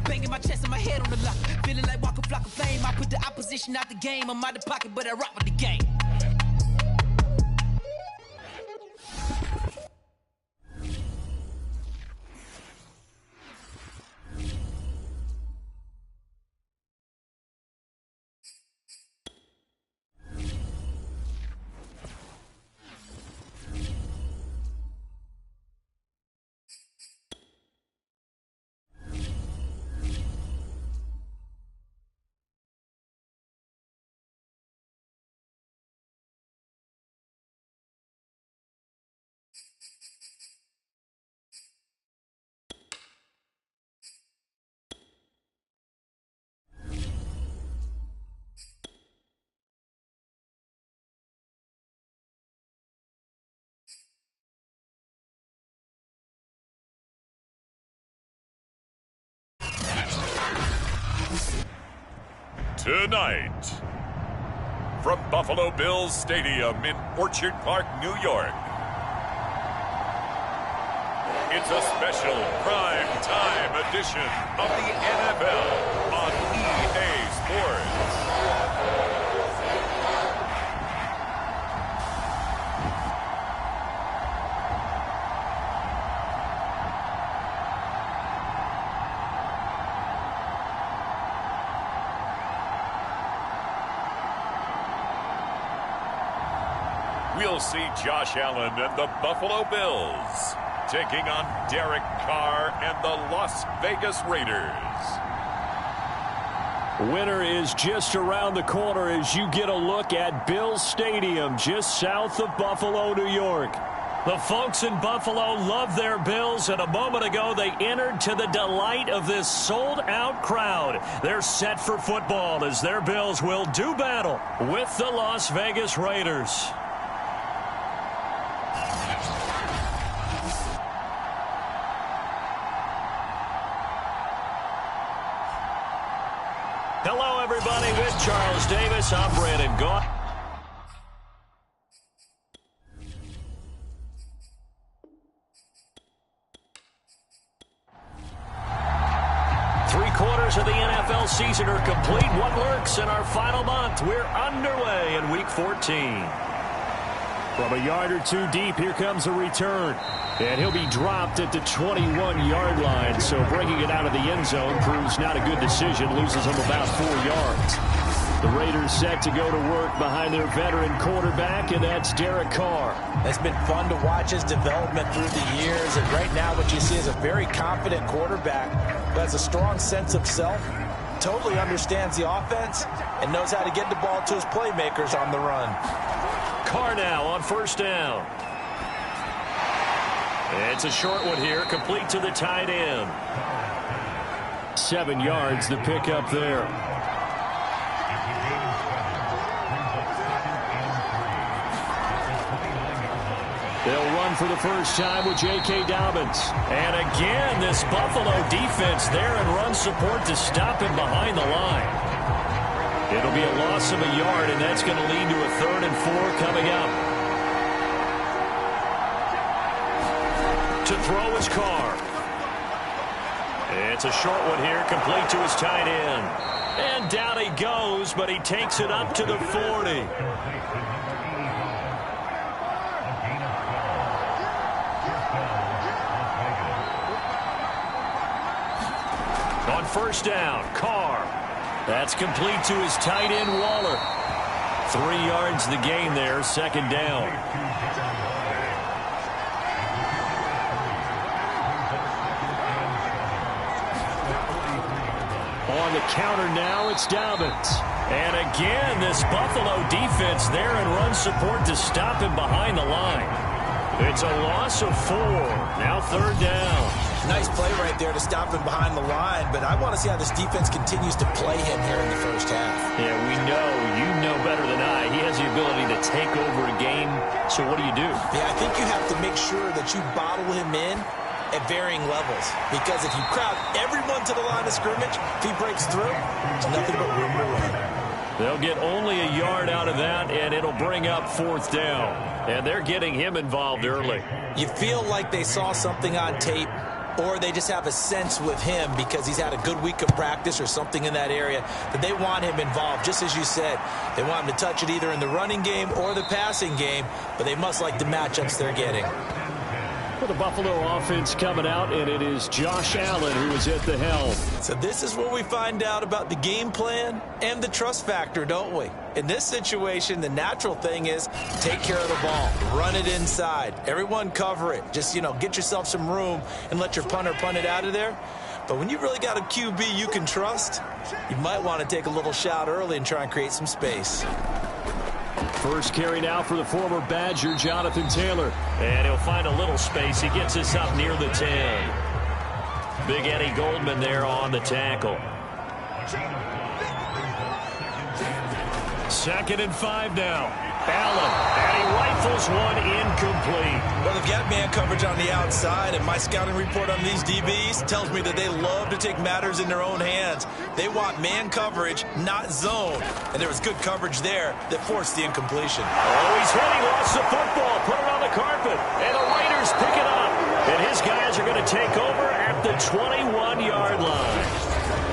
Banging my chest and my head on the lock. Feeling like walking flock of flame. I put the opposition out the game. I'm out the pocket, but I rock with the game. Tonight, from Buffalo Bills Stadium in Orchard Park, New York, it's a special prime time edition of the NFL on EA Sports. We'll see Josh Allen and the Buffalo Bills taking on Derek Carr and the Las Vegas Raiders. Winter is just around the corner as you get a look at Bills Stadium just south of Buffalo, New York. The folks in Buffalo love their Bills, and a moment ago they entered to the delight of this sold-out crowd. They're set for football as their Bills will do battle with the Las Vegas Raiders. Hello, everybody. With Charles Davis, I'm Brandon Gaw. Three-quarters of the NFL season are complete. What lurks in our final month? We're underway in Week 14. From a yard or two deep, here comes a return. And he'll be dropped at the 21-yard line. So bringing it out of the end zone proves not a good decision. Loses him about 4 yards. The Raiders set to go to work behind their veteran quarterback, and that's Derek Carr. It's been fun to watch his development through the years. And right now what you see is a very confident quarterback who has a strong sense of self, totally understands the offense, and knows how to get the ball to his playmakers on the run. Carr now on first down. It's a short one here, complete to the tight end. 7 yards, the pickup there. They'll run for the first time with J.K. Dobbins. And again, this Buffalo defense there in run support to stop him behind the line. It'll be a loss of a yard, and that's going to lead to a 3rd and 4 coming up. To throw his Carr. It's a short one here, complete to his tight end. And down he goes, but he takes it up to the 40. On first down, Carr. That's complete to his tight end, Waller. 3 yards the gain there, second down. On the counter now, it's Dobbins. And again, this Buffalo defense there in run support to stop him behind the line. It's a loss of 4. Now 3rd down. Nice play right there to stop him behind the line, but I want to see how this defense continues to play him here in the first half. Yeah, we know, you know better than I, he has the ability to take over a game. So what do you do? Yeah, I think you have to make sure that you bottle him in at varying levels, because if you crowd everyone to the line of scrimmage, if he breaks through, there's nothing but room to run. They'll get only a yard out of that, and it'll bring up 4th down. And they're getting him involved early. You feel like they saw something on tape or they just have a sense with him because he's had a good week of practice or something in that area that they want him involved. Just as you said, they want him to touch it either in the running game or the passing game, but they must like the matchups they're getting. For the Buffalo offense coming out, and it is Josh Allen who is at the helm. So this is where we find out about the game plan and the trust factor, don't we? In this situation, the natural thing is take care of the ball, run it inside, everyone cover it. Just, get yourself some room and let your punter punt it out of there. But when you really got a QB you can trust, you might want to take a little shot early and try and create some space. First carry now for the former Badger, Jonathan Taylor. And he'll find a little space. He gets us up near the 10. Big Eddie Goldman there on the tackle. 2nd and 5 now. Allen, and he rifles one incomplete. Well, they've got man coverage on the outside, and my scouting report on these DBs tells me that they love to take matters in their own hands. They want man coverage, not zone. And there was good coverage there that forced the incompletion. Oh, he's hit. He lost the football. Put it on the carpet. And the Raiders pick it up. And his guys are going to take over at the 21-yard line.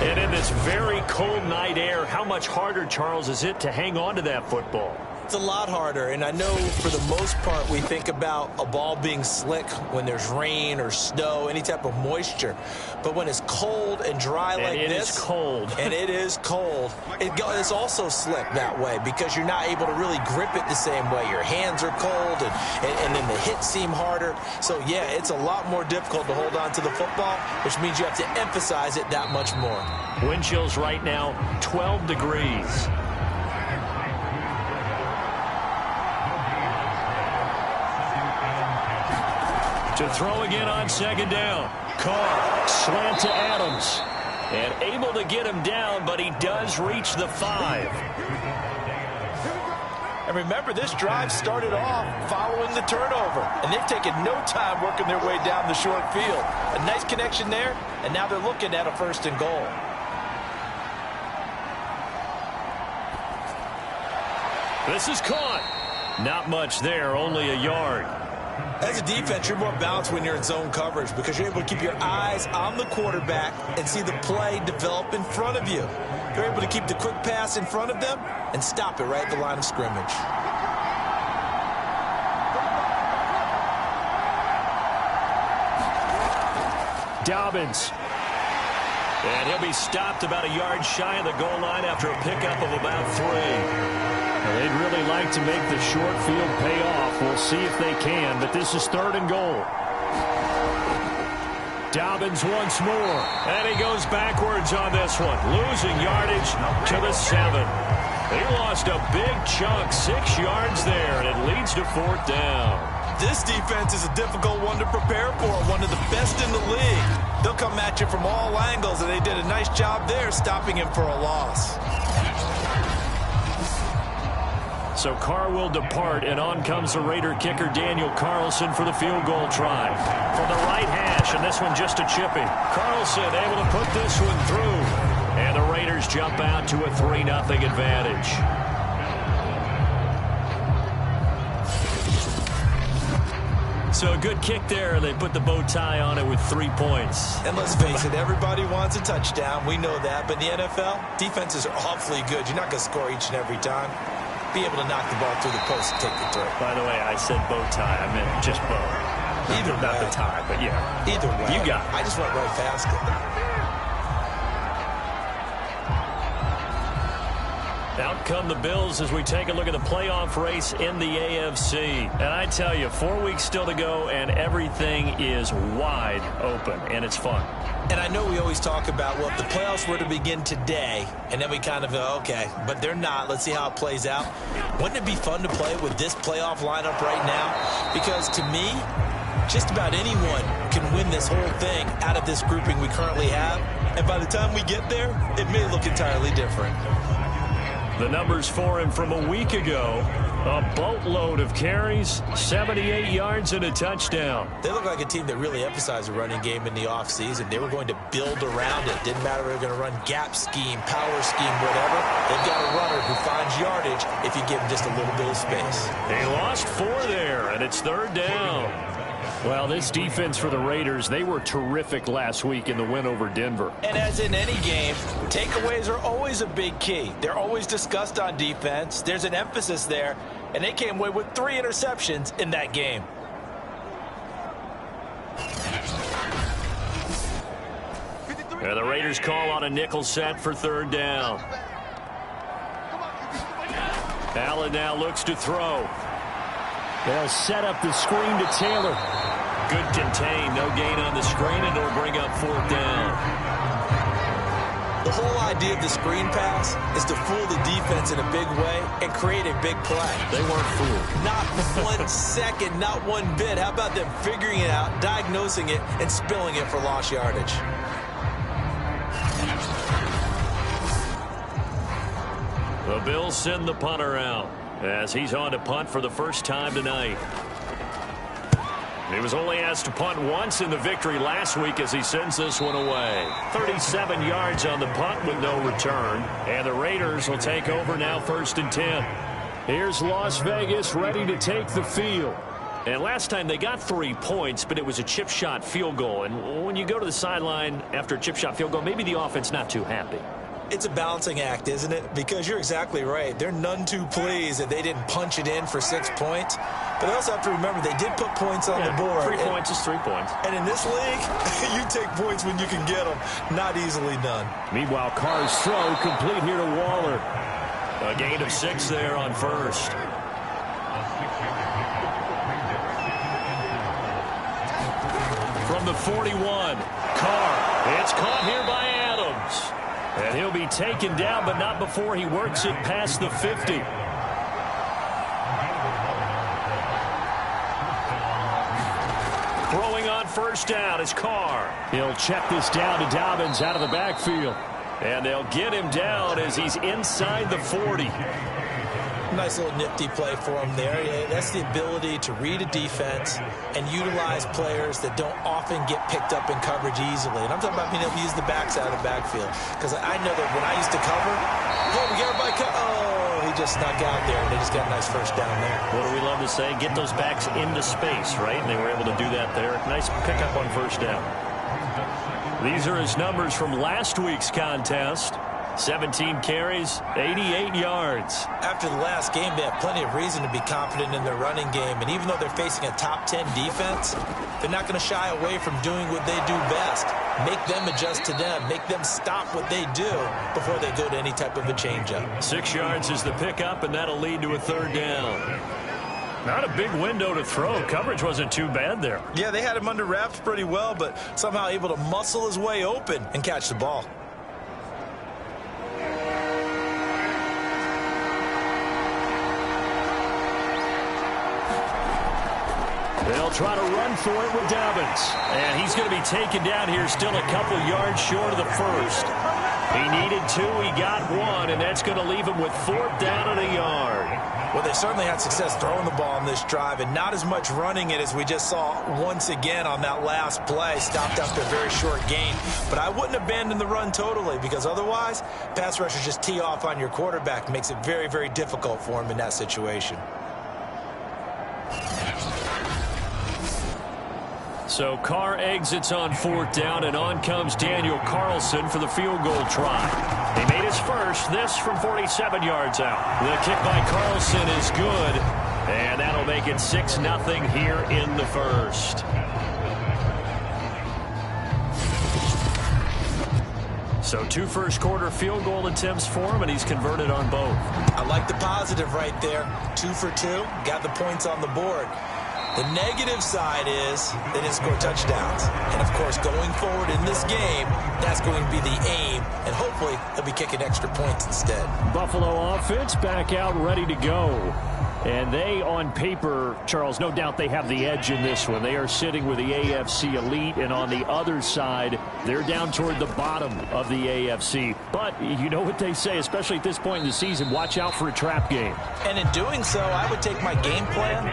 And in this very cold night air, how much harder, Charles, is it to hang on to that football? It's a lot harder, and I know for the most part we think about a ball being slick when there's rain or snow, any type of moisture. But when it's cold and dry like this, it is cold. And it is cold, it's also slick that way because you're not able to really grip it the same way. Your hands are cold, and then the hits seem harder. So, yeah, it's a lot more difficult to hold on to the football, which means you have to emphasize it that much more. Wind chills right now, 12 degrees. To throw again on 2nd down. Carr, slant to Adams. And able to get him down, but he does reach the 5. And remember, this drive started off following the turnover. And they've taken no time working their way down the short field. A nice connection there, and now they're looking at a 1st and goal. This is caught. Not much there, only a yard. As a defense, you're more balanced when you're in zone coverage because you're able to keep your eyes on the quarterback and see the play develop in front of you. You're able to keep the quick pass in front of them and stop it right at the line of scrimmage. Dobbins. And he'll be stopped about a yard shy of the goal line after a pickup of about 3. They'd really like to make the short field pay off. We'll see if they can, but this is 3rd and goal. Dobbins once more, and he goes backwards on this one, losing yardage to the 7. He lost a big chunk, 6 yards there, and it leads to 4th down. This defense is a difficult one to prepare for, one of the best in the league. They'll come at you from all angles, and they did a nice job there stopping him for a loss. So Carr will depart, and on comes the Raider kicker Daniel Carlson for the field goal try. From the right hash, and this one just a chippy. Carlson able to put this one through. And the Raiders jump out to a 3-0 advantage. So a good kick there. They put the bow tie on it with 3 points. And let's face it, everybody wants a touchdown. We know that. But in the NFL, defenses are awfully good. You're not going to score each and every time. Be able to knock the ball through the post and take the throw. By the way, I said bow tie. I meant just bow. Either not way. the tie, but yeah. Either way. You got it. I just went right past it. Out come the Bills as we take a look at the playoff race in the AFC. And I tell you, 4 weeks still to go, and everything is wide open, and it's fun. And I know we always talk about, well, if the playoffs were to begin today, and then we kind of go, okay, but they're not. Let's see how it plays out. Wouldn't it be fun to play with this playoff lineup right now? Because to me, just about anyone can win this whole thing out of this grouping we currently have. And by the time we get there, it may look entirely different. The numbers for him from a week ago, a boatload of carries, 78 yards and a touchdown. They look like a team that really emphasized the running game in the offseason. They were going to build around it. Didn't matter if they were going to run gap scheme, power scheme, whatever. They've got a runner who finds yardage if you give him just a little bit of space. They lost 4 there, and it's 3rd down. Well, this defense for the Raiders, they were terrific last week in the win over Denver. And as in any game, takeaways are always a big key. They're always discussed on defense. There's an emphasis there, and they came away with 3 interceptions in that game. And the Raiders call on a nickel set for 3rd down. Allen now looks to throw. They'll set up the screen to Taylor. Good contain, no gain on the screen, and it'll bring up 4th down. The whole idea of the screen pass is to fool the defense in a big way and create a big play. They weren't fooled. Not 1 second, not 1 bit. How about them figuring it out, diagnosing it, and spilling it for lost yardage? The Bills send the punter out as he's on to punt for the first time tonight. He was only asked to punt once in the victory last week as he sends this one away. 37 yards on the punt with no return. And the Raiders will take over now 1st and 10. Here's Las Vegas ready to take the field. And last time they got 3 points, but it was a chip shot field goal. And when you go to the sideline after a chip shot field goal, maybe the offense not too happy. It's a balancing act, isn't it? Because you're exactly right. They're none too pleased that they didn't punch it in for 6 points. But they also have to remember they did put points on the board. 3 points is 3 points. And in this league, you take points when you can get them. Not easily done. Meanwhile, Carr's throw complete here to Waller. A gain of 6 there on 1st. From the 41, Carr. It's caught here by Adams. And he'll be taken down, but not before he works it past the 50. Throwing on 1st down is Carr. He'll check this down to Dobbins out of the backfield. And they'll get him down as he's inside the 40. Nice little nifty play for him there. Yeah, that's the ability to read a defense and utilize players that don't often get picked up in coverage easily. And I'm talking about being able to use the backs out of the backfield. Because I know that when I used to cover, oh, we get everybody he just snuck out there, and they just got a nice 1st down there. What do we love to say? Get those backs into space, right? And they were able to do that there. Nice pickup on 1st down. These are his numbers from last week's contest. 17 carries, 88 yards. After the last game, they have plenty of reason to be confident in their running game. And even though they're facing a top 10 defense, they're not going to shy away from doing what they do best. Make them adjust to them. Make them stop what they do before they go to any type of a changeup. 6 yards is the pickup, and that'll lead to a 3rd down. Not a big window to throw. Coverage wasn't too bad there. Yeah, they had him under wraps pretty well, but somehow able to muscle his way open and catch the ball. They'll try to run for it with Dobbins. And he's going to be taken down here still a couple yards short of the 1st. He needed 2, he got 1, and that's going to leave him with 4th down and a yard. Well, they certainly had success throwing the ball on this drive, and not as much running it as we just saw once again on that last play. Stopped after a very short gain. But I wouldn't abandon the run totally, because otherwise, pass rushers just tee off on your quarterback. Makes it very, very difficult for him in that situation. So Carr exits on 4th down, and on comes Daniel Carlson for the field goal try. He made his first, this from 47 yards out. The kick by Carlson is good, and that'll make it 6-0 here in the 1st. So 2 first-quarter field goal attempts for him, and he's converted on both. I like the positive right there. 2 for 2, got the points on the board. The negative side is they didn't score touchdowns. And, of course, going forward in this game, that's going to be the aim. And hopefully they'll be kicking extra points instead. Buffalo offense back out ready to go. And they, on paper, Charles, no doubt they have the edge in this one. They are sitting with the AFC elite, and on the other side, they're down toward the bottom of the AFC. But you know what they say, especially at this point in the season, watch out for a trap game. And in doing so, I would take my game plan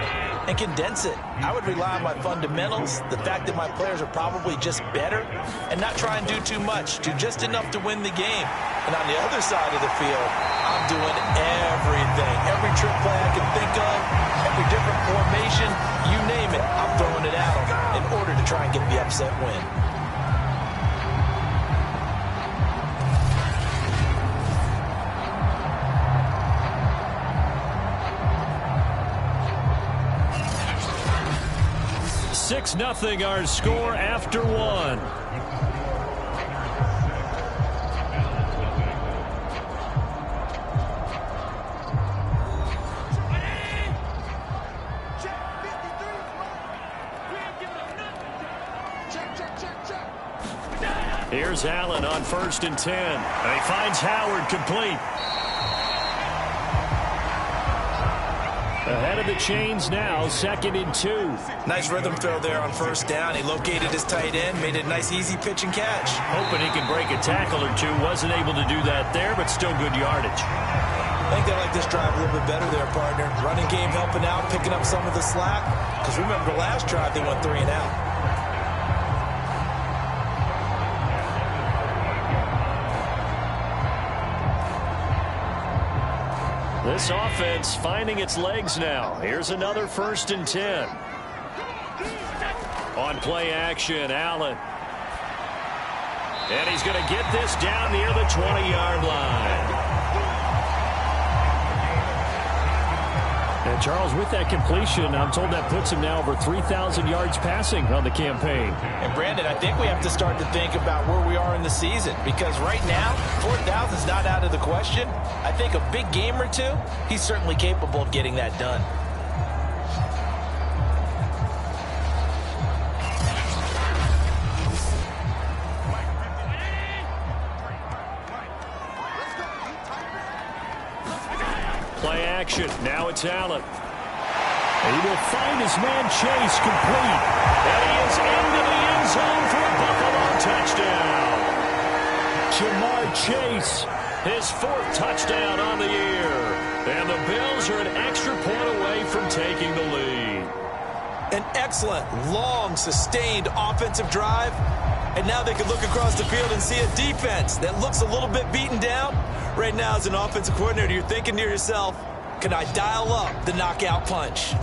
and condense it. I would rely on my fundamentals, the fact that my players are probably just better, and not try and do too much, do just enough to win the game. And on the other side of the field, I'm doing everything. Every trick play I can think of, every different formation, you name it, I'm throwing it at them. to try and get the upset win. Six 0 our score after one. Here's Allen on 1st and 10. And he finds Howard complete. Ahead of the chains now, 2nd and 2. Nice rhythm throw there on 1st down. He located his tight end, made it a nice easy pitch and catch. Hoping he can break a tackle or two. Wasn't able to do that there, but still good yardage. I think they like this drive a little bit better there, partner. Running game helping out, picking up some of the slack. Because remember, the last drive they went 3 and out. This offense finding its legs now. Here's another 1st and 10. On play action, Allen. And he's going to get this down near the 20-yard line. And Charles, with that completion, I'm told that puts him now over 3,000 yards passing on the campaign. And Brandon, I think we have to start to think about where we are in the season, because right now 4,000 is not out of the question. I think a big game or two, he's certainly capable of getting that done. Play action. Now it's Allen. And he will find his man Chase complete. And he is into the end zone for a Buffalo touchdown. Jamar Chase, his 4th touchdown on the year. And the Bills are an extra point away from taking the lead. An excellent, long, sustained offensive drive. And now they can look across the field and see a defense that looks a little bit beaten down. Right now, as an offensive coordinator, you're thinking to yourself, can I dial up the knockout punch?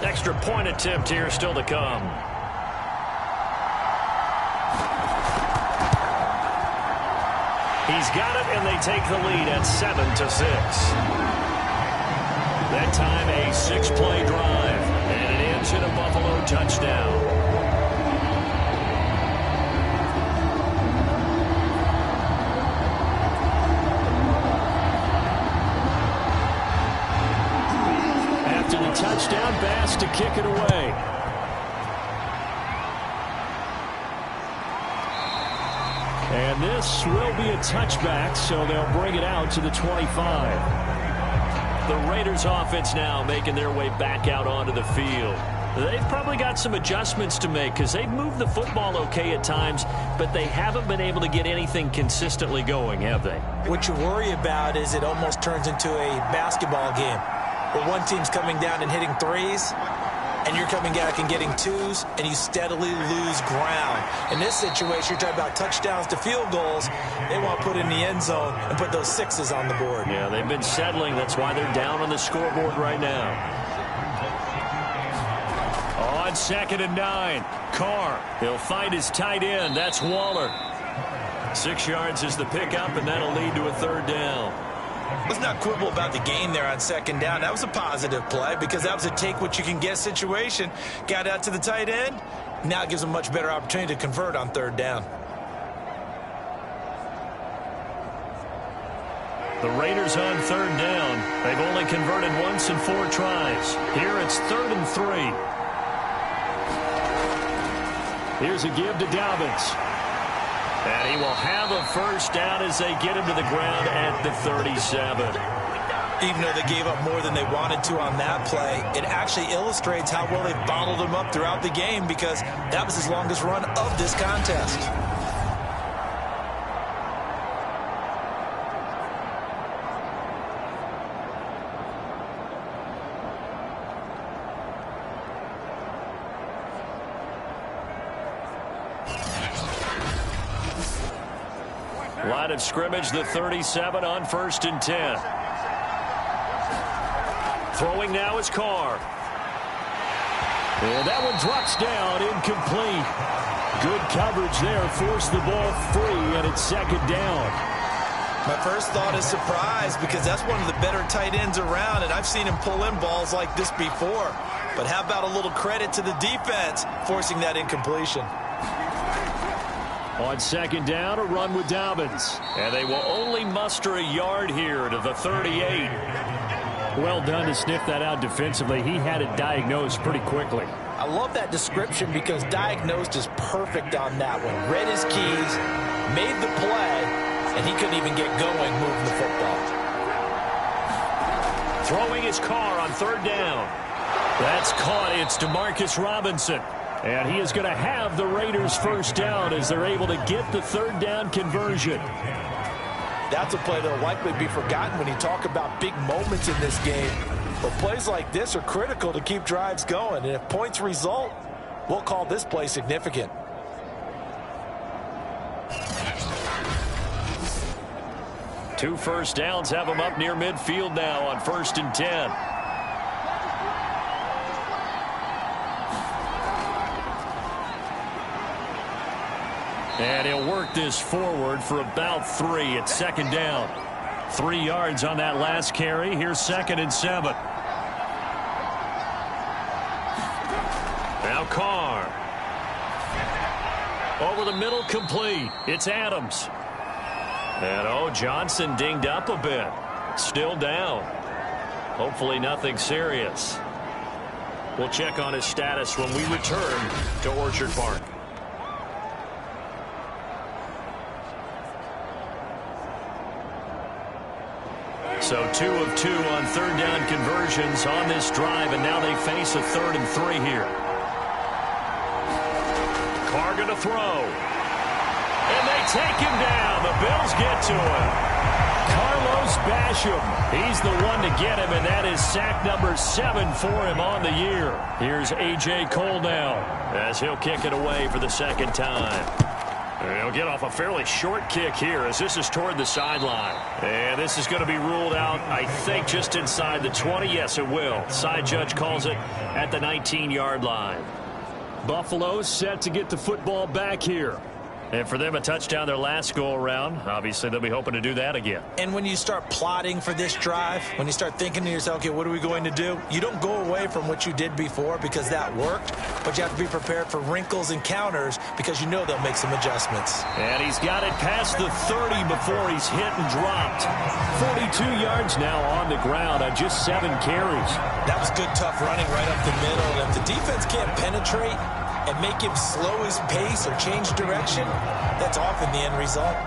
Extra point attempt here still to come. He's got it, and they take the lead at 7-6. That time a 6-play drive, and it ends in a Buffalo touchdown. After the touchdown, Bass to kick it away. And this will be a touchback, so they'll bring it out to the 25. The Raiders offense now making their way back out onto the field. They've probably got some adjustments to make because they've moved the football okay at times, but they haven't been able to get anything consistently going, have they? What you worry about is it almost turns into a basketball game where one team's coming down and hitting threes, and you're coming back and getting twos, and you steadily lose ground. In this situation, you're talking about touchdowns to field goals. They want to put in the end zone and put those 6s on the board. Yeah, they've been settling. That's why they're down on the scoreboard right now. On 2nd and 9, Carr. He'll find his tight end. That's Waller. 6 yards is the pickup, and that'll lead to a 3rd down. Let's not quibble about the gain there on 2nd down. That was a positive play because that was a take-what-you-can-get situation. Got out to the tight end. Now it gives them a much better opportunity to convert on 3rd down. The Raiders on 3rd down. They've only converted once in 4 tries. Here it's 3rd and 3. Here's a give to Dobbins. And he will have a 1st down as they get him to the ground at the 37. Even though they gave up more than they wanted to on that play, it actually illustrates how well they bottled him up throughout the game because that was his longest run of this contest. Line of scrimmage, the 37 on 1st and 10. Throwing now is Carr. And that one drops down, incomplete. Good coverage there, forced the ball free, and it's second down. My first thought is surprise, because that's one of the better tight ends around, and I've seen him pull in balls like this before. But how about a little credit to the defense forcing that incompletion? On second down, a run with Dobbins. And they will only muster a yard here to the 38. Well done to sniff that out defensively. He had it diagnosed pretty quickly. I love that description because diagnosed is perfect on that one. Read his keys, made the play, and he couldn't even get going moving the football. Throwing his Carr on third down. That's caught. It's DeMarcus Robinson. And he is going to have the Raiders first down as they're able to get the third down conversion. That's a play that will likely be forgotten when you talk about big moments in this game. But plays like this are critical to keep drives going. And if points result, we'll call this play significant. Two first downs have them up near midfield now on 1st and 10. And he'll work this forward for about 3. It's second down. 3 yards on that last carry. Here's 2nd and 7. Now Carr. Over the middle, complete. It's Adams. And Johnson dinged up a bit. Still down. Hopefully nothing serious. We'll check on his status when we return to Orchard Park. So 2 of 2 on third down conversions on this drive, and now they face a 3rd and 3 here. Carr going to throw. And they take him down. The Bills get to him. Carlos Basham. He's the one to get him, and that is sack number 7 for him on the year. Here's A.J. Cole now as he'll kick it away for the second time. He'll get off a fairly short kick here as this is toward the sideline. And this is going to be ruled out, I think, just inside the 20. Yes, it will. Side judge calls it at the 19-yard line. Buffalo set to get the football back here. And for them, a touchdown their last go-around. Obviously, they'll be hoping to do that again. And when you start plotting for this drive, when you start thinking to yourself, okay, what are we going to do? You don't go away from what you did before because that worked, but you have to be prepared for wrinkles and counters because you know they'll make some adjustments. And he's got it past the 30 before he's hit and dropped. 42 yards now on the ground on just 7 carries. That was good, tough running right up the middle. And if the defense can't penetrate and make him slow his pace or change direction, that's often the end result.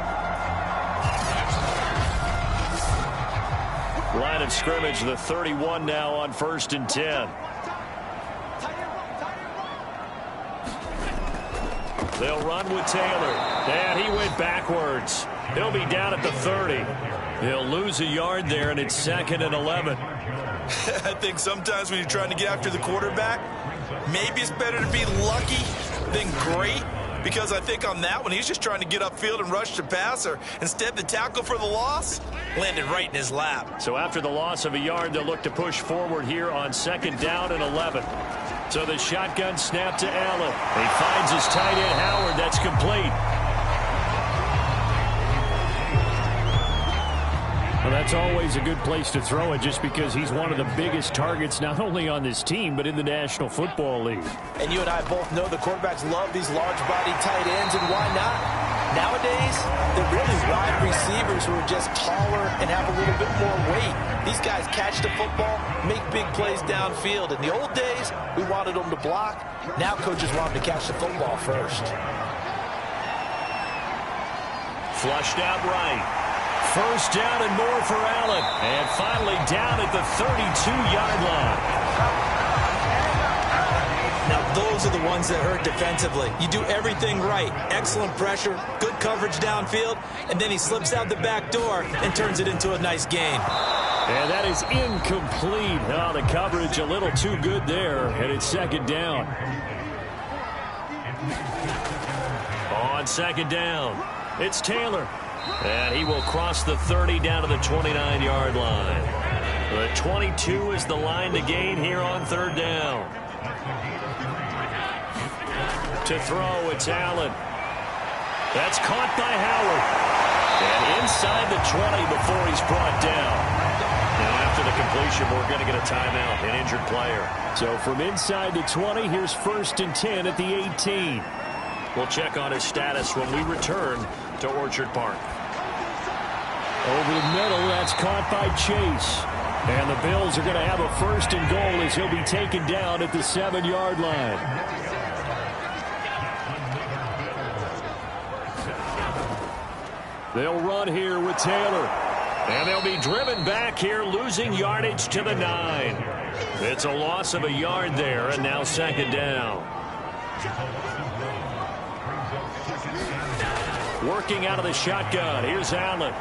Line of scrimmage, the 31 now on 1st and 10. They'll run with Taylor. And he went backwards. He'll be down at the 30. He'll lose a yard there, and it's 2nd and 11. I think sometimes when you're trying to get after the quarterback, maybe it's better to be lucky than great, because I think on that one, he's just trying to get upfield and rush the passer. Instead, the tackle for the loss landed right in his lap. So after the loss of a yard, they'll look to push forward here on 2nd down and 11. So the shotgun snap to Allen. He finds his tight end, Howard. That's complete. Well, that's always a good place to throw it just because he's one of the biggest targets not only on this team but in the National Football League. And you and I both know the quarterbacks love these large-body tight ends, and why not? Nowadays, they're really wide receivers who are just taller and have a little bit more weight. These guys catch the football, make big plays downfield. In the old days, we wanted them to block. Now coaches want them to catch the football first. Flushed out right. First down and more for Allen. And finally down at the 32-yard line. Now, those are the ones that hurt defensively. You do everything right. Excellent pressure, good coverage downfield, and then he slips out the back door and turns it into a nice gain. And that is incomplete. Oh, the coverage a little too good there, and it's 2nd down. On 2nd down, it's Taylor. And he will cross the 30 down to the 29-yard line. The 22 is the line to gain here on third down. To throw, it's Allen. That's caught by Howard. And inside the 20 before he's brought down. Now after the completion, we're going to get a timeout, an injured player. So from inside the 20, here's 1st and 10 at the 18. We'll check on his status when we return to Orchard Park. Over the middle, that's caught by Chase. And the Bills are going to have a 1st and goal as he'll be taken down at the 7-yard line. They'll run here with Taylor. And they'll be driven back here, losing yardage to the 9. It's a loss of a yard there, and now 2nd down. Working out of the shotgun. Here's Allen.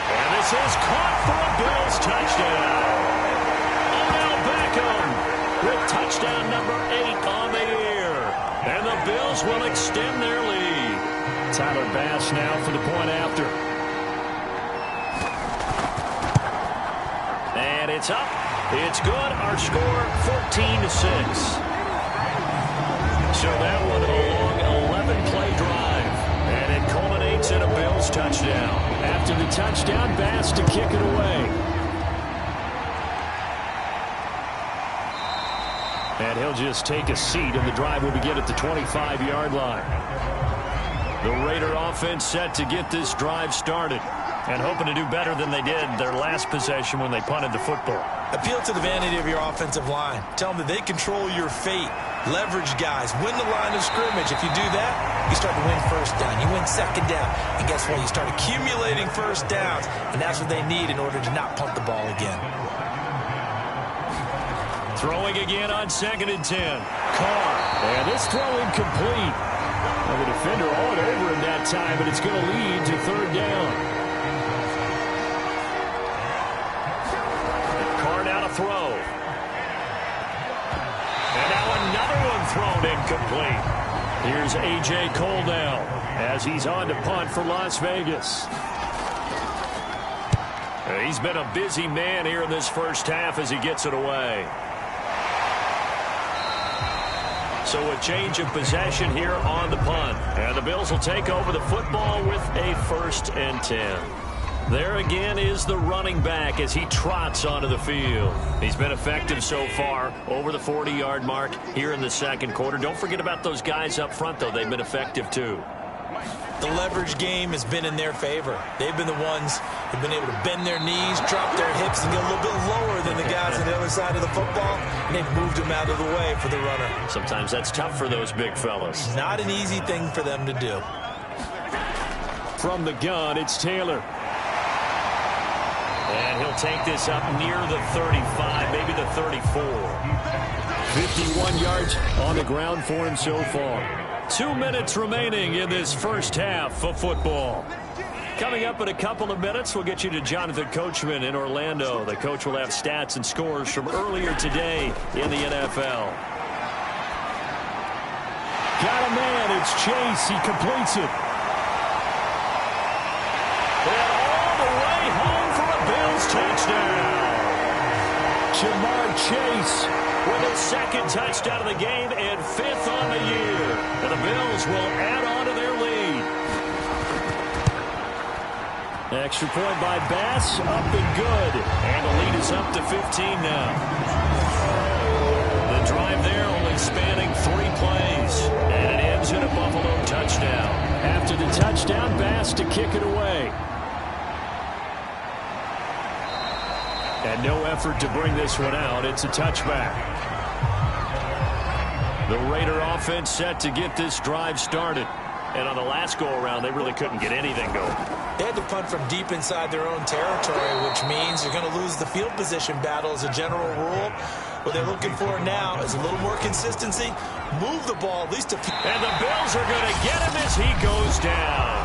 And this is caught for a Bills touchdown. Odell Beckham with touchdown number 8 on the year. And the Bills will extend their lead. Tyler Bass now for the point after. And it's up. It's good. Our score 14-6. So that one a long 11-play drive. And it culminates in a Bills touchdown. After the touchdown, Bass to kick it away. And he'll just take a seat, and the drive will begin at the 25-yard line. The Raider offense set to get this drive started and hoping to do better than they did their last possession when they punted the football. Appeal to the vanity of your offensive line. Tell them that they control your fate. Leverage guys. Win the line of scrimmage. If you do that, you start to win 1st down. You win 2nd down. And guess what? You start accumulating 1st downs. And that's what they need in order to not punt the ball again. Throwing again on 2nd and 10. Carr. And this throw incomplete. Well, the defender all over him that time, but it's going to lead to 3rd down. Carr now to throw. And now another one thrown incomplete. Here's A.J. Coldell as he's on to punt for Las Vegas. He's been a busy man here in this 1st half as he gets it away. So a change of possession here on the punt. And the Bills will take over the football with a 1st and 10. There again is the running back as he trots onto the field. He's been effective so far, over the 40-yard mark here in the 2nd quarter. Don't forget about those guys up front, though. They've been effective, too. The leverage game has been in their favor. They've been the ones who've been able to bend their knees, drop their hips, and get a little bit lower than the guys on the other side of the football, and they've moved them out of the way for the runner. Sometimes that's tough for those big fellas. Not an easy thing for them to do. From the gun, it's Taylor. And he'll take this up near the 35, maybe the 34. 51 yards on the ground for him so far. 2 minutes remaining in this 1st half of football. Coming up in a couple of minutes, we'll get you to Jonathan Coachman in Orlando. The coach will have stats and scores from earlier today in the NFL. Got a man. It's Chase. He completes it. And all the way home for a Bills touchdown. Jamar Chase with his 2nd touchdown of the game and 5th on the year. And the Bills will add on to their lead. Extra point by Bass, up and good. And the lead is up to 15 now. The drive there only spanning 3 plays. And it ends in a Buffalo touchdown. After the touchdown, Bass to kick it away. And no effort to bring this one out. It's a touchback. The Raider offense set to get this drive started. And on the last go-around, they really couldn't get anything going. They had to punt from deep inside their own territory, which means you're going to lose the field position battle as a general rule. What they're looking for now is a little more consistency. Move the ball at least a few. And the Bills are going to get him as he goes down.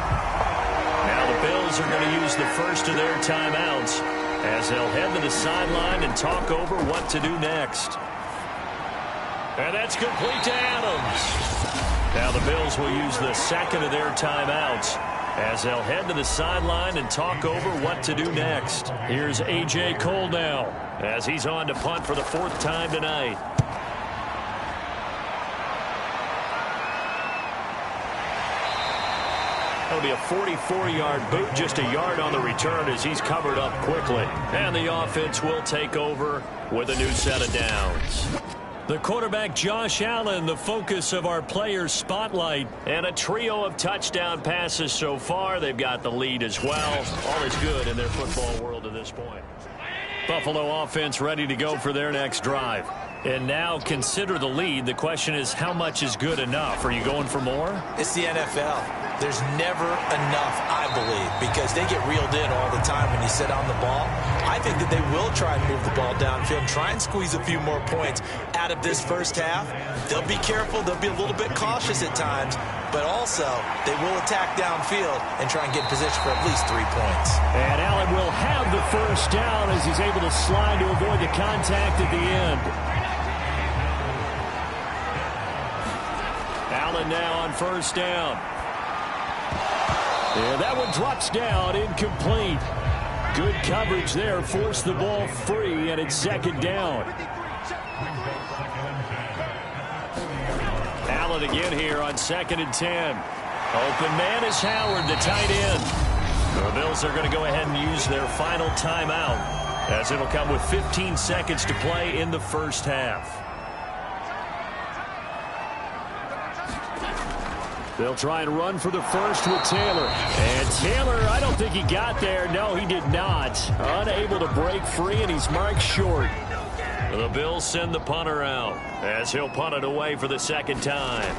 Now the Bills are going to use the first of their timeouts as they'll head to the sideline and talk over what to do next. And that's complete to Adams. Now the Bills will use the 2nd of their timeouts as they'll head to the sideline and talk over what to do next. Here's A.J. Cole now as he's on to punt for the 4th time tonight. That'll be a 44-yard boot, just a yard on the return as he's covered up quickly. And the offense will take over with a new set of downs. The quarterback, Josh Allen, the focus of our players' spotlight. And a trio of touchdown passes so far. They've got the lead as well. All is good in their football world at this point. Buffalo offense ready to go for their next drive. And now consider the lead. The question is, how much is good enough? Are you going for more? It's the NFL. There's never enough, I believe, because they get reeled in all the time when you sit on the ball. I think that they will try and move the ball downfield, try and squeeze a few more points out of this first half. They'll be careful. They'll be a little bit cautious at times, but also they will attack downfield and try and get in position for at least 3 points. And Allen will have the first down as he's able to slide to avoid the contact at the end. Allen now on first down. And that one drops down, incomplete. Good coverage there, forced the ball free, and it's 2nd down. Allen again here on 2nd and 10. Open man is Howard, the tight end. The Bills are going to go ahead and use their final timeout, as it'll come with 15 seconds to play in the first half. They'll try and run for the first with Taylor. And Taylor, I don't think he got there. No, he did not. Unable to break free, and he's marked short. The Bills send the punter out as he'll punt it away for the 2nd time.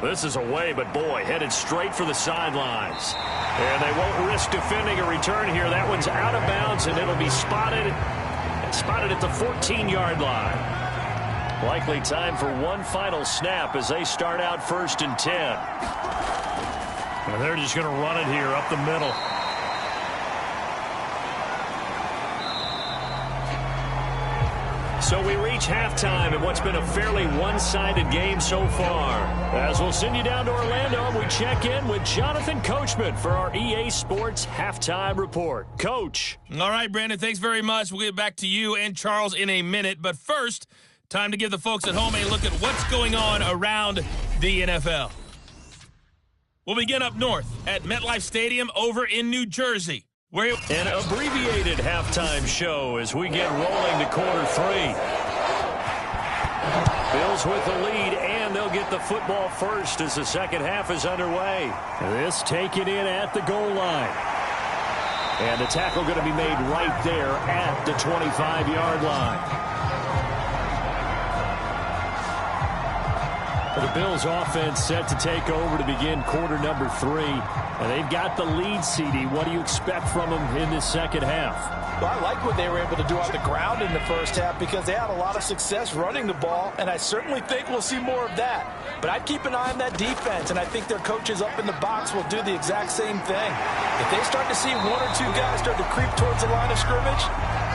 This is away, but boy, headed straight for the sidelines. And they won't risk defending a return here. That one's out of bounds, and it'll be spotted at the 14-yard line. Likely time for one final snap as they start out 1st and 10. And they're just going to run it here up the middle. So we reach halftime in what's been a fairly one-sided game so far. As we'll send you down to Orlando, and we check in with Jonathan Coachman for our EA Sports Halftime Report. Coach. All right, Brandon, thanks very much. We'll get back to you and Charles in a minute. But first, time to give the folks at home a look at what's going on around the NFL. We'll begin up north at MetLife Stadium over in New Jersey. Where an abbreviated halftime show as we get rolling to quarter 3. Bills with the lead, and they'll get the football first as the 2nd half is underway. This taken in at the goal line. And the tackle going to be made right there at the 25-yard line. The Bills offense set to take over to begin quarter number 3. And they've got the lead, CD. What do you expect from them in this 2nd half? Well, I like what they were able to do on the ground in the first half because they had a lot of success running the ball, and I certainly think we'll see more of that. But I'd keep an eye on that defense, and I think their coaches up in the box will do the exact same thing. If they start to see 1 or 2 guys start to creep towards the line of scrimmage,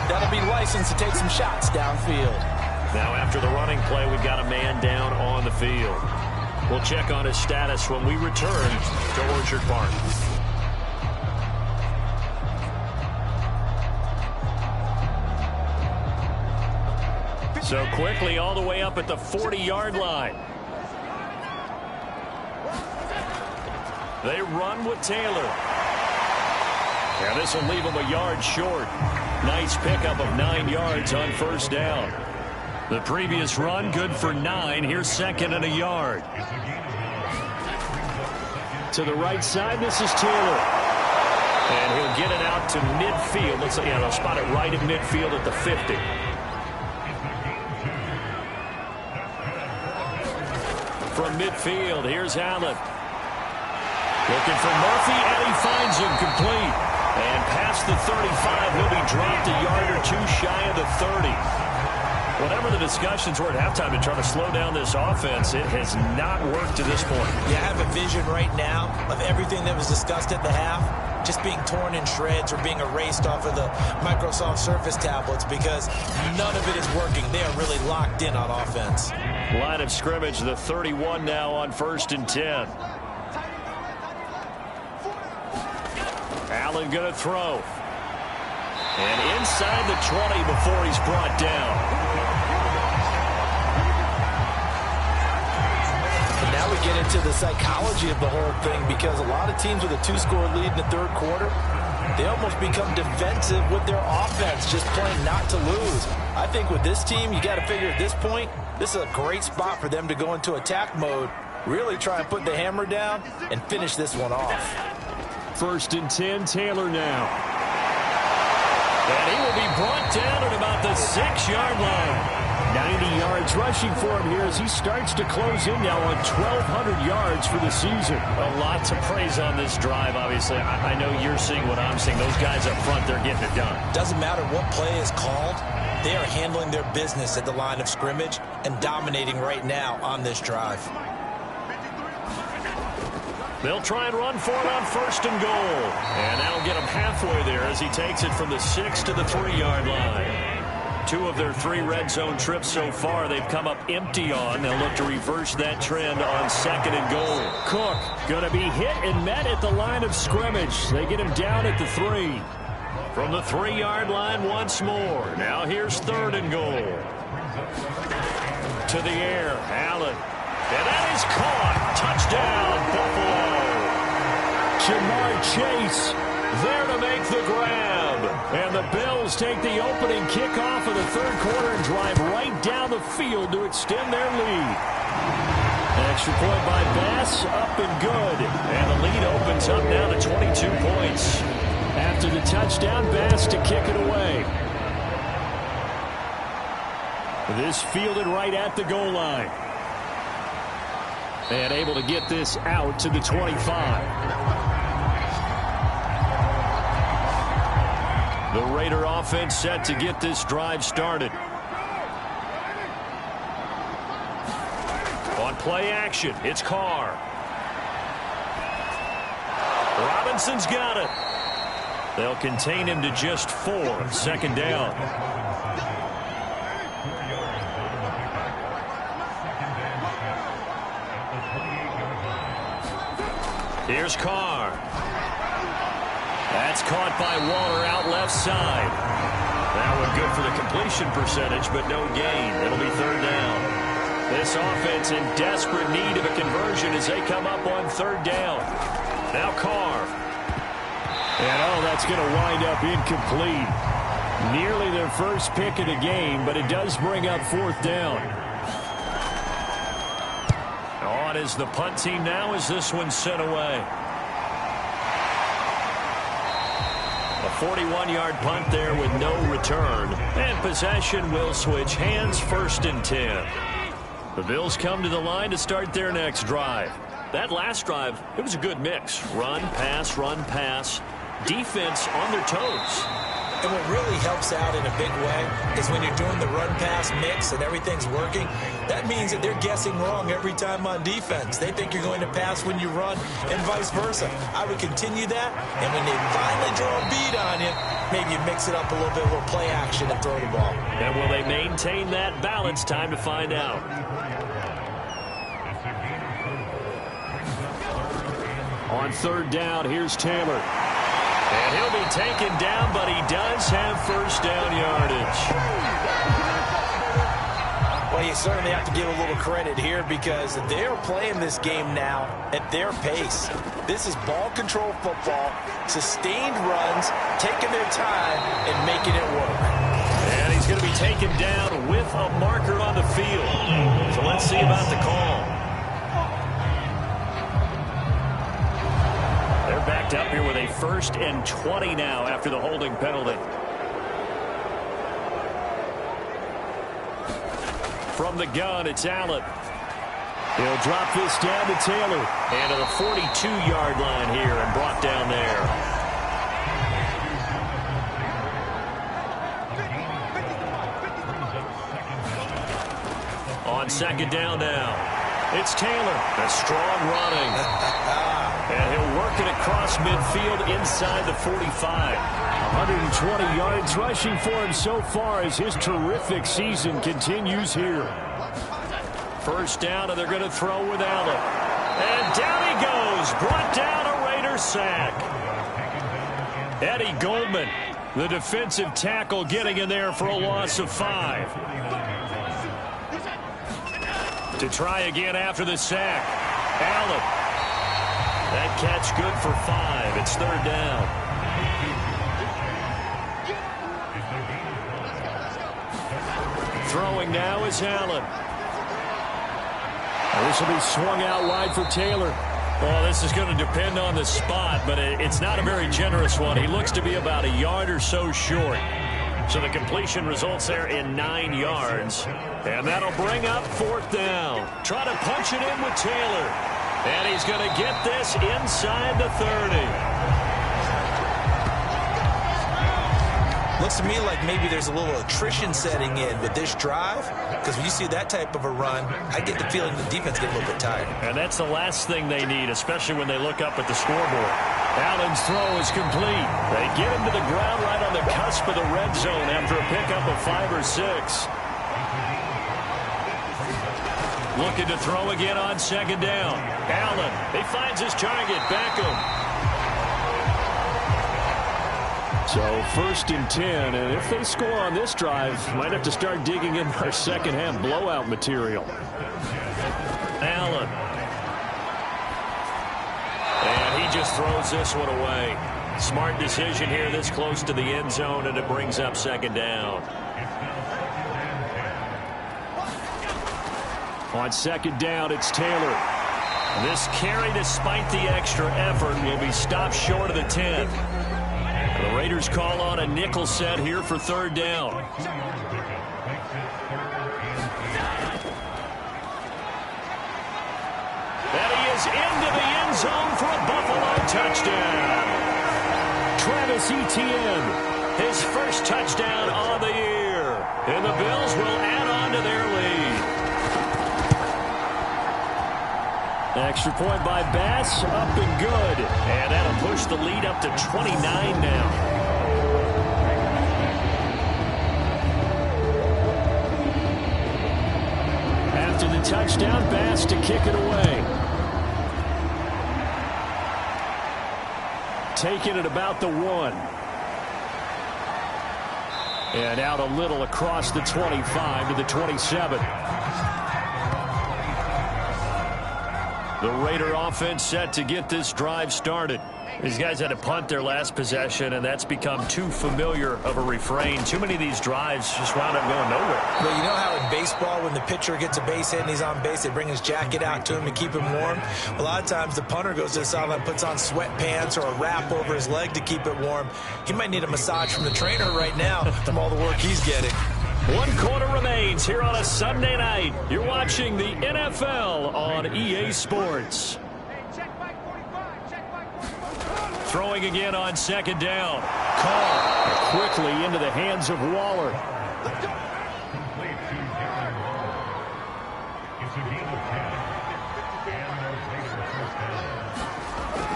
that'll be licensed to take some shots downfield. Now after the running play, we've got a man down on the field. We'll check on his status when we return to Orchard Park. So quickly all the way up at the 40-yard line. They run with Taylor. And this will leave him a yard short. Nice pickup of 9 yards on first down. The previous run good for 9. Here's 2nd and a yard. To the right side, this is Taylor. And he'll get it out to midfield. Let's see, they'll spot it right at midfield at the 50. From midfield, here's Allen. Looking for Murphy, and he finds him complete. And past the 35, he'll be dropped a yard or 2 shy of the 30. Whatever the discussions were at halftime to try to slow down this offense, it has not worked to this point. Yeah, I have a vision right now of everything that was discussed at the half just being torn in shreds or being erased off of the Microsoft Surface tablets because none of it is working. They are really locked in on offense. Line of scrimmage, the 31 now on 1st and 10. Allen going to throw. And inside the 20 before he's brought down. And now we get into the psychology of the whole thing, because a lot of teams with a 2-score lead in the third quarter, they almost become defensive with their offense, just playing not to lose. I think with this team, you got to figure at this point, this is a great spot for them to go into attack mode, really try and put the hammer down and finish this one off. 1st and 10, Taylor now. And he will be brought down at about the 6-yard line. 90 yards rushing for him here as he starts to close in now on 1,200 yards for the season. A lot to praise on this drive, obviously. I know you're seeing what I'm seeing. Those guys up front, they're getting it done. Doesn't matter what play is called. They are handling their business at the line of scrimmage and dominating right now on this drive. They'll try and run for it on 1st and goal. And that'll get him halfway there as he takes it from the 6 to the 3-yard line. 2 of their 3 red zone trips so far they've come up empty on. They'll look to reverse that trend on 2nd and goal. Cook going to be hit and met at the line of scrimmage. They get him down at the 3. From the 3-yard line once more. Now here's 3rd and goal. To the air, Allen. And that is caught. Touchdown, Buffalo. Jamar Chase There to make the grab. And the Bills take the opening kickoff of the third quarter and drive right down the field to extend their lead. Extra point by Bass, up and good. And the lead opens up now to 22 points. After the touchdown, Bass to kick it away. This fielded right at the goal line. And able to get this out to the 25. The Raider offense set to get this drive started. On play action, it's Carr. Robinson's got it. They'll contain him to just 4. 2nd down. Here's Carr. That's caught by Waller out left side. That one good for the completion percentage, but no gain. It'll be 3rd down. This offense in desperate need of a conversion as they come up on 3rd down. Now Carr. And that's going to wind up incomplete. Nearly their first pick of the game, but it does bring up 4th down. On is the punt team now as this one's sent away. A 41-yard punt there with no return. And possession will switch hands. 1st and 10. The Bills come to the line to start their next drive. That last drive, it was a good mix. Run, pass, defense on their toes. And what really helps out in a big way is when you're doing the run-pass mix and everything's working, that means that they're guessing wrong every time on defense. They think you're going to pass when you run and vice versa. I would continue that, and when they finally draw a bead on you, maybe you mix it up a little bit, a little play action and throw the ball. And will they maintain that balance? Time to find out. On 3rd down, here's Taylor. And he'll be taken down, but he does have 1st down yardage. Well, you certainly have to give a little credit here because they're playing this game now at their pace. This is ball control football, sustained runs, taking their time and making it work. And he's going to be taken down with a marker on the field. So let's see about the call. They're backed up here with a 1st and 20 now after the holding penalty. From the gun, it's Allen. He'll drop this down to Taylor. And to the 42-yard line here and brought down there. On 2nd down now, it's Taylor. A strong running. And he'll work it across midfield inside the 45. 120 yards rushing for him so far as his terrific season continues here. 1st down, and they're going to throw with Allen. And down he goes. Brought down, a Raider sack. Eddie Goldman, the defensive tackle, getting in there for a loss of 5. To try again after the sack. Allen. That catch good for 5. It's 3rd down. Throwing now is Allen. This will be swung out wide for Taylor. Well, this is going to depend on the spot, but it's not a very generous one. He looks to be about a yard or so short. So the completion results there in 9 yards. And that'll bring up 4th down. Try to punch it in with Taylor. And he's going to get this inside the 30. Looks to me like maybe there's a little attrition setting in with this drive, because when you see that type of a run, I get the feeling the defense get a little bit tired. And that's the last thing they need, especially when they look up at the scoreboard. Allen's throw is complete. They get him to the ground right on the cusp of the red zone after a pickup of 5 or 6. Looking to throw again on 2nd down. Allen, he finds his target. Beckham. So 1st and 10, and if they score on this drive, might have to start digging in our second-half blowout material. Allen. And he just throws this one away. Smart decision here this close to the end zone, and it brings up 2nd down. On 2nd down, it's Taylor. This carry, despite the extra effort, will be stopped short of the 10. The Raiders call on a nickel set here for 3rd down. And he is into the end zone for a Buffalo touchdown. Travis Etienne, his first touchdown on the year. And the Bills will add on to their lead. Extra point by Bass, up and good. And that'll push the lead up to 29 now. After the touchdown, Bass to kick it away. Taking it about the 1. And out a little across the 25 to the 27. The Raider offense set to get this drive started. These guys had to punt their last possession, and that's become too familiar of a refrain. Too many of these drives just wound up going nowhere. Well, you know how in baseball, when the pitcher gets a base hit and he's on base, they bring his jacket out to him to keep him warm? A lot of times the punter goes to the sideline, puts on sweatpants or a wrap over his leg to keep it warm. He might need a massage from the trainer right now from all the work he's getting. 1 quarter remains here on a Sunday night. You're watching the NFL on EA Sports. Throwing again on 2nd down. Call quickly into the hands of Waller.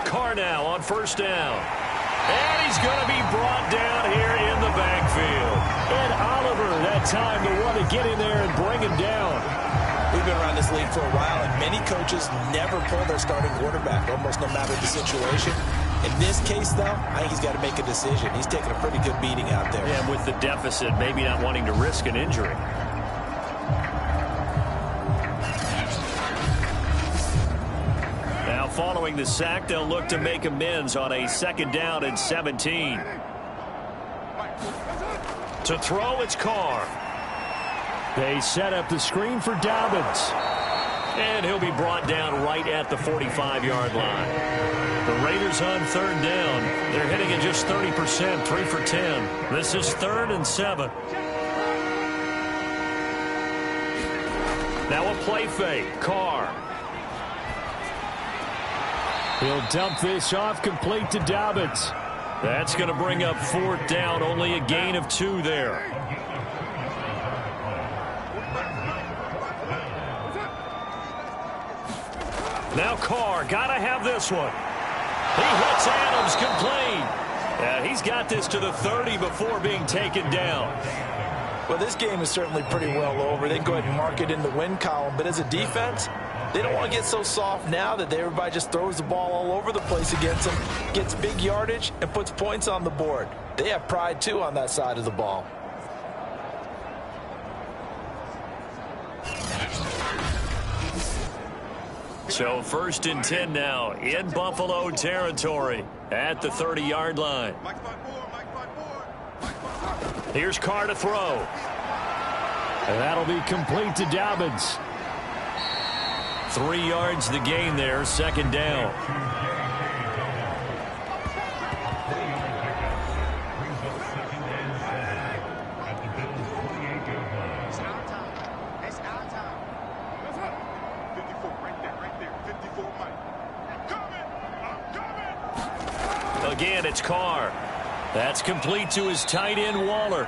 Carr now on 1st down. And he's going to be brought down here in the backfield. And Oliver, that time the one to get in there and bring him down. We've been around this league for a while, and many coaches never pull their starting quarterback, almost no matter the situation. In this case, though, I think he's got to make a decision. He's taking a pretty good beating out there. Yeah, with the deficit, maybe not wanting to risk an injury. Now, following the sack, they'll look to make amends on a 2nd down and 17. To throw, it's Carr. They set up the screen for Dobbins. And he'll be brought down right at the 45-yard line. The Raiders on 3rd down. They're hitting at just 30%, 3 for 10. This is 3rd and 7. Now a play fake. Carr. He'll dump this off complete to Dobbins. That's going to bring up 4th down. Only a gain of 2 there. Now Carr, gotta have this one. He hits Adams complete. He's got this to the 30 before being taken down. Well, this game is certainly pretty well over. They can go ahead and mark it in the win column. But as a defense, They don't want to get so soft now that everybody just throws the ball all over the place against them, gets big yardage, and puts points on the board. They have pride, too, on that side of the ball. So 1st and 10 now in Buffalo territory at the 30-yard line. Here's Carr to throw. And that'll be complete to Dobbins. 3 yards the gain there, 2nd down. Again, it's Carr. That's complete to his tight end, Waller.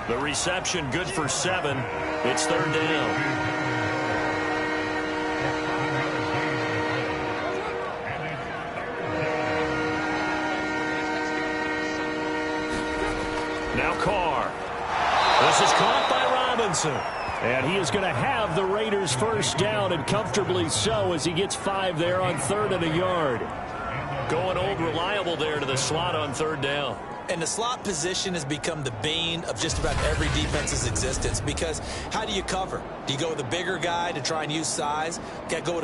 The reception good for 7. It's 3rd down. Now Carr. This is caught by Robinson. And he is going to have the Raiders 1st down, and comfortably so, as he gets 5 there on 3rd and a yard. Going old reliable there to the slot on 3rd down. And the slot position has become the bane of just about every defense's existence, because how do you cover? Do you go with a bigger guy to try and use size? Try to go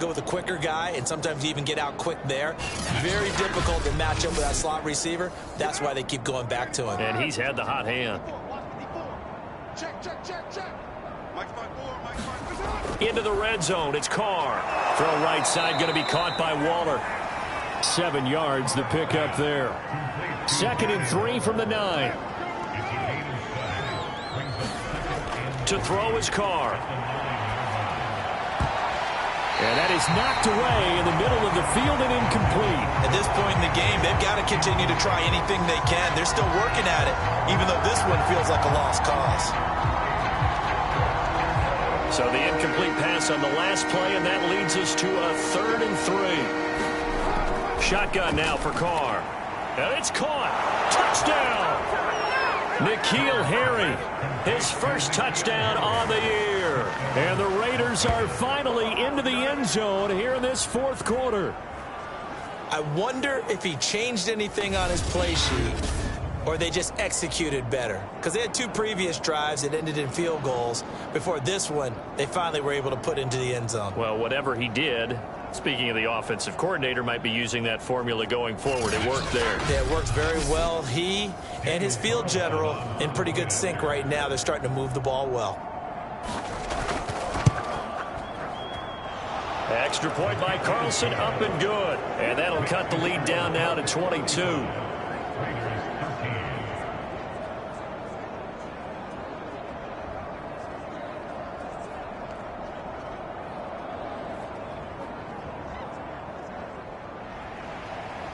with a quicker guy, and sometimes you even get out quick there. Very difficult to match up with that slot receiver. That's why they keep going back to him. And he's had the hot hand. Into the red zone. It's Carr. Throw right side going to be caught by Waller. 7 yards, the pickup there. 2nd and 3 from the 9. To throw is Carr. And that is knocked away in the middle of the field and incomplete. At this point in the game, they've got to continue to try anything they can. They're still working at it, even though this one feels like a lost cause. So the incomplete pass on the last play, and that leads us to a 3rd and 3. Shotgun now for Carr. And it's caught. Touchdown! N'Keal Harry, his 1st touchdown on the year. And the Raiders are finally into the end zone here in this 4th quarter. I wonder if he changed anything on his play sheet, or they just executed better. Because they had 2 previous drives that ended in field goals. Before this one, they finally were able to put into the end zone. Well, whatever he did, speaking of the offensive coordinator, might be using that formula going forward. It worked there. Yeah, it works very well. He and his field general in pretty good sync right now. They're starting to move the ball well. Extra point by Carlson, up and good. And that'll cut the lead down now to 22.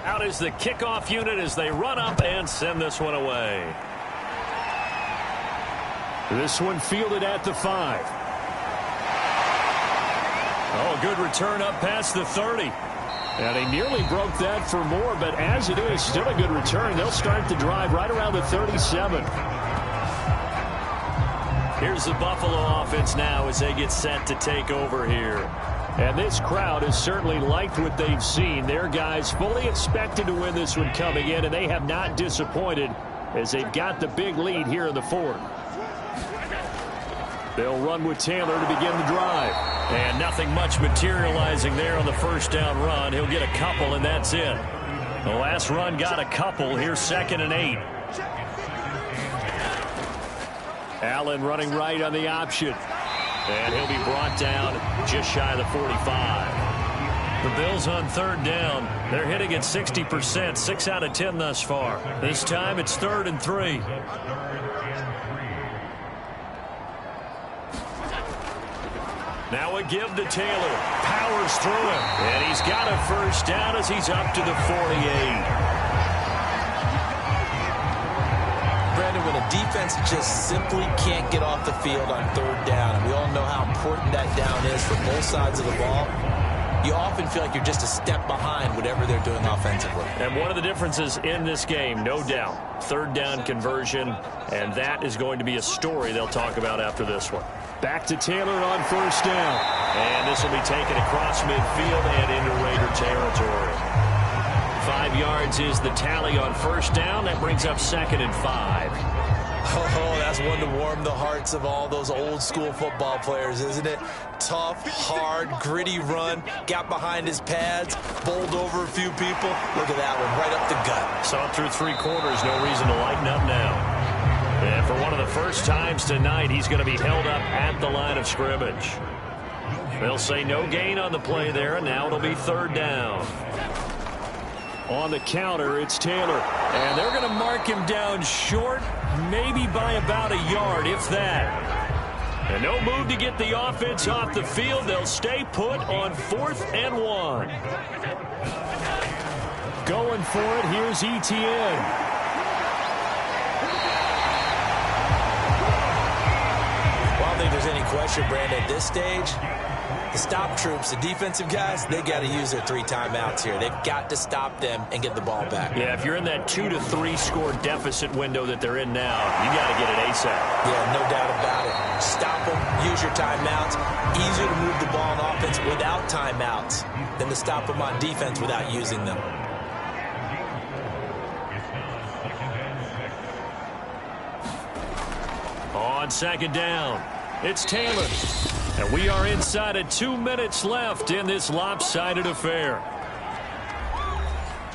Out is the kickoff unit as they run up and send this one away. This one fielded at the 5. Oh, good return up past the 30. And he nearly broke that for more, but as it is, still a good return. They'll start the drive right around the 37. Here's the Buffalo offense now as they get set to take over here. And this crowd has certainly liked what they've seen. Their guys fully expected to win this one coming in, and they have not disappointed as they've got the big lead here in the 4th. They'll run with Taylor to begin the drive. And nothing much materializing there on the 1st down run. He'll get a couple, and that's it. The last run got a couple. Here's 2nd and 8. Allen running right on the option. And he'll be brought down just shy of the 45. The Bills on 3rd down. They're hitting at 60%, 6 out of 10 thus far. This time it's 3rd and 3. Now a give to Taylor. Powers through him. And he's got a 1st down as he's up to the 48. Brandon, when a defense just simply can't get off the field on 3rd down, and we all know how important that down is for both sides of the ball, you often feel like you're just a step behind whatever they're doing offensively. And one of the differences in this game, no doubt, 3rd down conversion, and that is going to be a story they'll talk about after this one. Back to Taylor on 1st down. And this will be taken across midfield and into Raider territory. 5 yards is the tally on first down. That brings up 2nd and 5. Oh, that's one to warm the hearts of all those old-school football players, isn't it? Tough, hard, gritty run. Got behind his pads, bowled over a few people. Look at that one, right up the gut. Saw it through 3 quarters. No reason to lighten up now. And for one of the first times tonight, he's going to be held up at the line of scrimmage. They'll say no gain on the play there, and now it'll be 3rd down. On the counter, it's Taylor. And they're going to mark him down short, maybe by about a yard, if that. And no move to get the offense off the field. They'll stay put on 4th and 1. Going for it, here's Etienne. Well, I don't think there's any question, Brandon, at this stage, the stop troops, the defensive guys, they got to use their 3 timeouts here. They've got to stop them and get the ball back. Yeah, if you're in that 2 to 3 score deficit window that they're in now, you got to get it ASAP. Yeah, no doubt about it. Stop them, use your timeouts. Easier to move the ball on offense without timeouts than to stop them on defense without using them. On 2nd down, it's Taylor. And we are inside of 2 minutes left in this lopsided affair.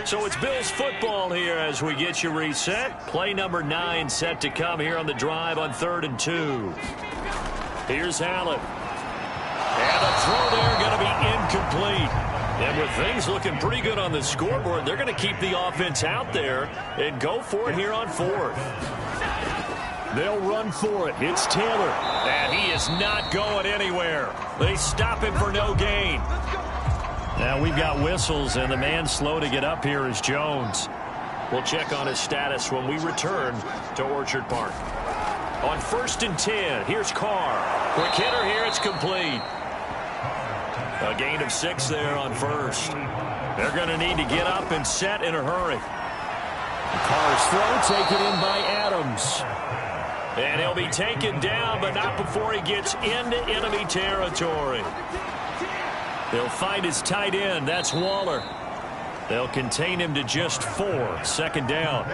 So it's Bills football here as we get you reset. Play number 9 set to come here on the drive on 3rd and 2. Here's Allen. And the throw there going to be incomplete. And with things looking pretty good on the scoreboard, they're going to keep the offense out there and go for it here on 4th. They'll run for it. It's Taylor. And he is not going anywhere. They stop him for no gain. Now we've got whistles, and the man slow to get up here is Jones. We'll check on his status when we return to Orchard Park. On 1st and 10, here's Carr. Quick hitter here, it's complete. A gain of 6 there on 1st. They're going to need to get up and set in a hurry. Carr's throw taken in by Adams. And he'll be taken down, but not before he gets into enemy territory. They'll find his tight end. That's Waller. They'll contain him to just 4. 2nd down.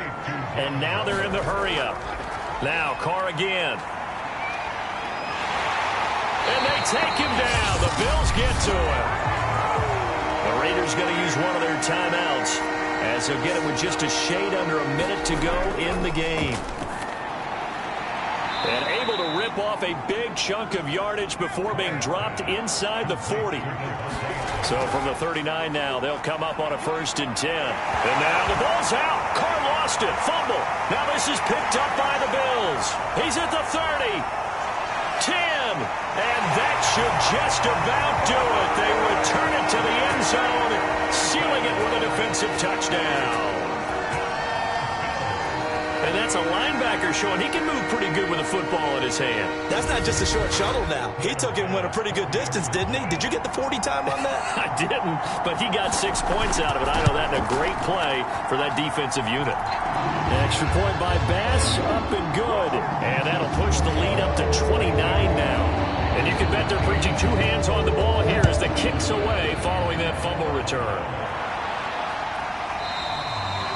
And now they're in the hurry-up. Now Carr again. And they take him down. The Bills get to him. The Raiders going to use one of their timeouts as they'll get it with just a shade under a minute to go in the game. And able to rip off a big chunk of yardage before being dropped inside the 40. So from the 39 now, they'll come up on a 1st and 10. And now the ball's out. Carr lost it. Fumble. Now this is picked up by the Bills. He's at the 30. 10. And that should just about do it. They return it to the end zone, sealing it with a defensive touchdown. And that's a linebacker showing he can move pretty good with a football in his hand. That's not just a short shuttle now. He took it and went a pretty good distance, didn't he? Did you get the 40 time on that? I didn't, but he got 6 points out of it. I know that in a great play for that defensive unit. Extra point by Bass, up and good. And that'll push the lead up to 29 now. And you can bet they're preaching 2 hands on the ball here as the kick's away following that fumble return.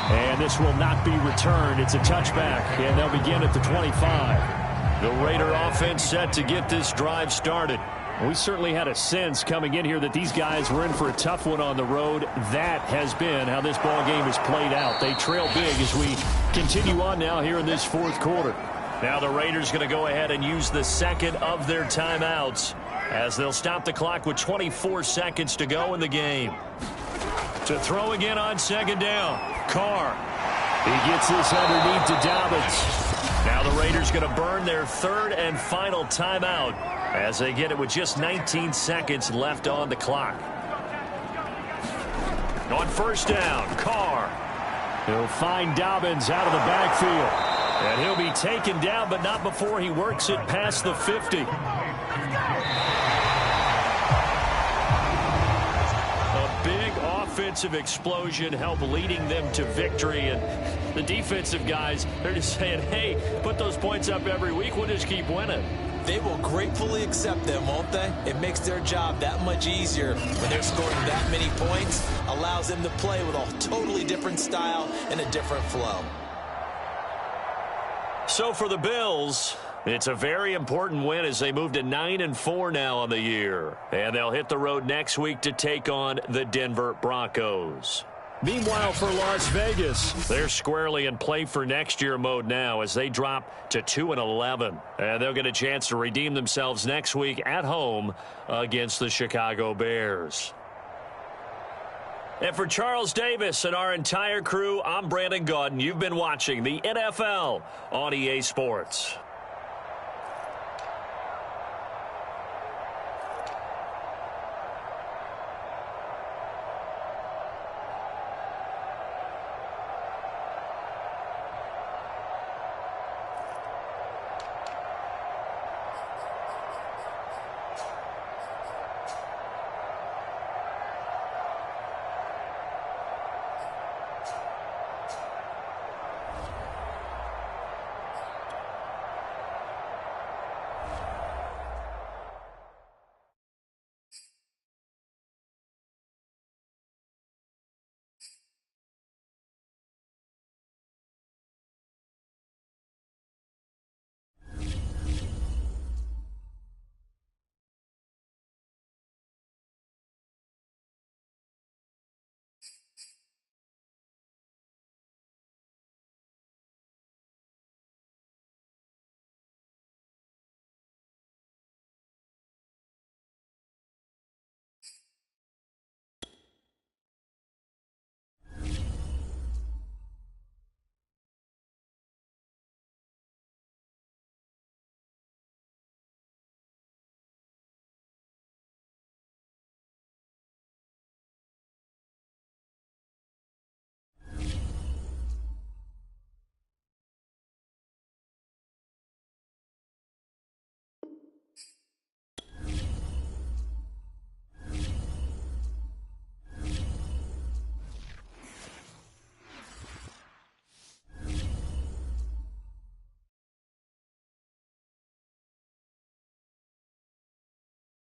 And this will not be returned. It's a touchback, and they'll begin at the 25. The Raider offense set to get this drive started. We certainly had a sense coming in here that these guys were in for a tough one on the road. That has been how this ball game has played out. They trail big as we continue on now here in this 4th quarter. Now the Raiders going to go ahead and use the 2nd of their timeouts as they'll stop the clock with 24 seconds to go in the game. To throw again on 2nd down. Carr. He gets this underneath to Dobbins. Now the Raiders going to burn their 3rd and final timeout as they get it with just 19 seconds left on the clock. On 1st down, Carr. He'll find Dobbins out of the backfield. And he'll be taken down, but not before he works it past the 50. Offensive explosion help leading them to victory, and the defensive guys, they're just saying, hey, put those points up every week, we'll just keep winning. They will gratefully accept them, won't they? It makes their job that much easier when they're scoring that many points. Allows them to play with a totally different style and a different flow. So for the Bills, it's a very important win as they move to 9-4 now on the year. And they'll hit the road next week to take on the Denver Broncos. Meanwhile, for Las Vegas, they're squarely in play for next year mode now as they drop to 2-11. And they'll get a chance to redeem themselves next week at home against the Chicago Bears. And for Charles Davis and our entire crew, I'm Brandon Gaudin. You've been watching the NFL on EA Sports.